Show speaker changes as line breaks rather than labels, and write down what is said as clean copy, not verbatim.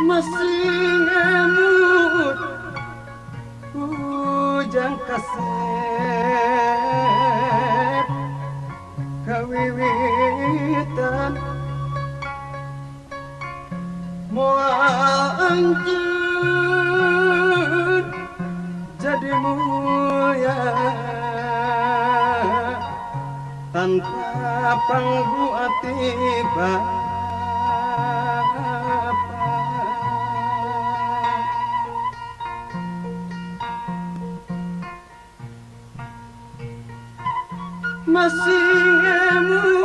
masih ngemut ujang kaset kawiwitan moal anjeun jadi mulia tanpa panggu atiba masih ngemut